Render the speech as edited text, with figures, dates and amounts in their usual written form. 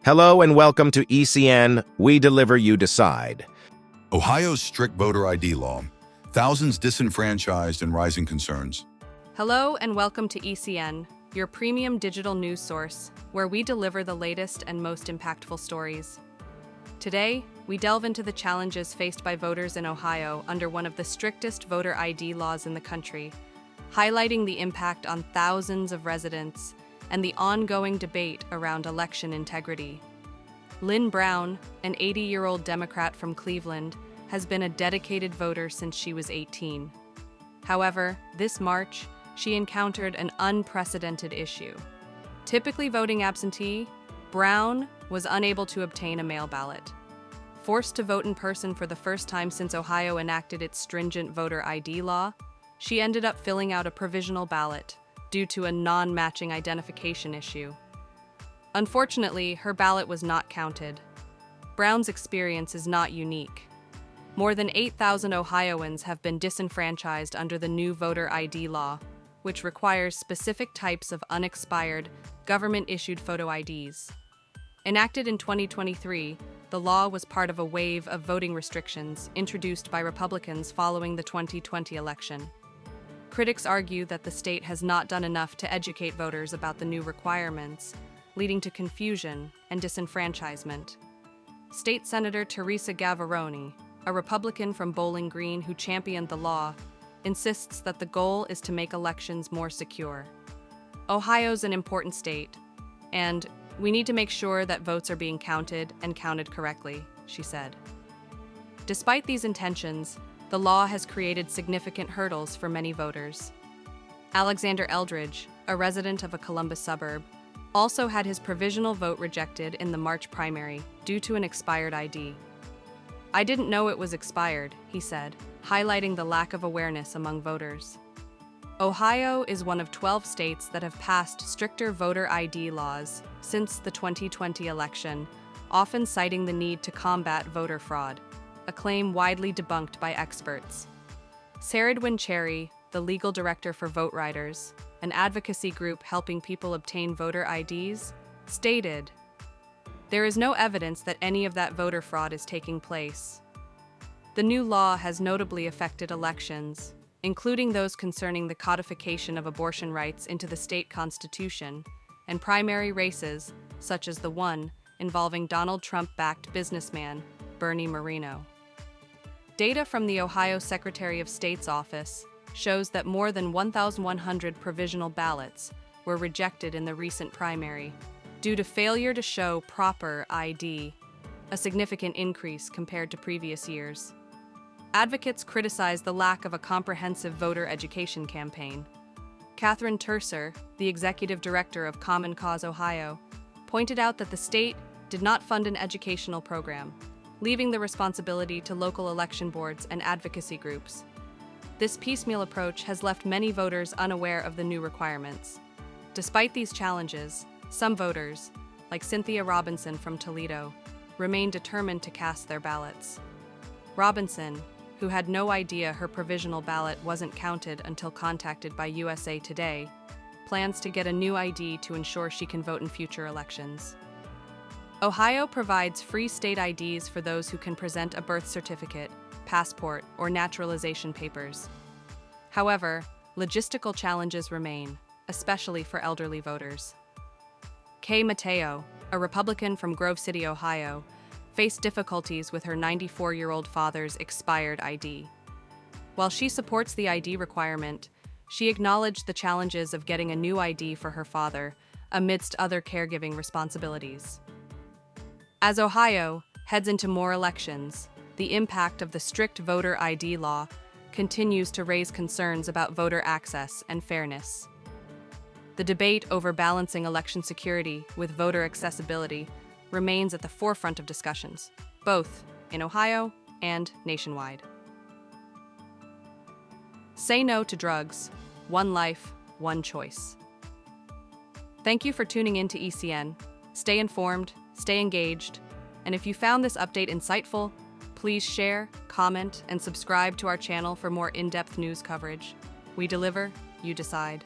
Hello and welcome to ECN, We Deliver, You Decide. Ohio's strict voter ID law. Thousands disenfranchised and rising concerns. Hello and welcome to ECN, your premium digital news source, where we deliver the latest and most impactful stories. Today, we delve into the challenges faced by voters in Ohio under one of the strictest voter ID laws in the country, highlighting the impact on thousands of residents and the ongoing debate around election integrity. Lynn Brown, an 80-year-old Democrat from Cleveland, has been a dedicated voter since she was 18. However, this March, she encountered an unprecedented issue. Typically voting absentee, Brown was unable to obtain a mail ballot. Forced to vote in person for the first time since Ohio enacted its stringent voter ID law, she ended up filling out a provisional ballot due to a non-matching identification issue. Unfortunately, her ballot was not counted. Brown's experience is not unique. More than 8,000 Ohioans have been disenfranchised under the new voter ID law, which requires specific types of unexpired, government-issued photo IDs. Enacted in 2023, the law was part of a wave of voting restrictions introduced by Republicans following the 2020 election. Critics argue that the state has not done enough to educate voters about the new requirements, leading to confusion and disenfranchisement. State Senator Teresa Gavaroni, a Republican from Bowling Green who championed the law, insists that the goal is to make elections more secure. Ohio's an important state, and we need to make sure that votes are being counted and counted correctly, she said. Despite these intentions, the law has created significant hurdles for many voters. Alexander Eldridge, a resident of a Columbus suburb, also had his provisional vote rejected in the March primary due to an expired ID. "I didn't know it was expired," he said, highlighting the lack of awareness among voters. Ohio is one of 12 states that have passed stricter voter ID laws since the 2020 election, often citing the need to combat voter fraud, a claim widely debunked by experts. Saradwin Cherry, the legal director for Vote Riders, an advocacy group helping people obtain voter IDs, stated, "There is no evidence that any of that voter fraud is taking place." The new law has notably affected elections, including those concerning the codification of abortion rights into the state constitution, and primary races, such as the one involving Donald Trump-backed businessman Bernie Moreno. Data from the Ohio Secretary of State's office shows that more than 1,100 provisional ballots were rejected in the recent primary due to failure to show proper ID, a significant increase compared to previous years. Advocates criticize the lack of a comprehensive voter education campaign. Catherine Terser, the executive director of Common Cause Ohio, pointed out that the state did not fund an educational program, leaving the responsibility to local election boards and advocacy groups. This piecemeal approach has left many voters unaware of the new requirements. Despite these challenges, some voters, like Cynthia Robinson from Toledo, remain determined to cast their ballots. Robinson, who had no idea her provisional ballot wasn't counted until contacted by USA Today, plans to get a new ID to ensure she can vote in future elections. Ohio provides free state IDs for those who can present a birth certificate, passport, or naturalization papers. However, logistical challenges remain, especially for elderly voters. Kay Mateo, a Republican from Grove City, Ohio, faced difficulties with her 94-year-old father's expired ID. While she supports the ID requirement, she acknowledged the challenges of getting a new ID for her father amidst other caregiving responsibilities. As Ohio heads into more elections, the impact of the strict voter ID law continues to raise concerns about voter access and fairness. The debate over balancing election security with voter accessibility remains at the forefront of discussions, both in Ohio and nationwide. Say no to drugs. One life, one choice. Thank you for tuning in to ECN. Stay informed, stay engaged, and if you found this update insightful, please share, comment, and subscribe to our channel for more in-depth news coverage. We deliver, you decide.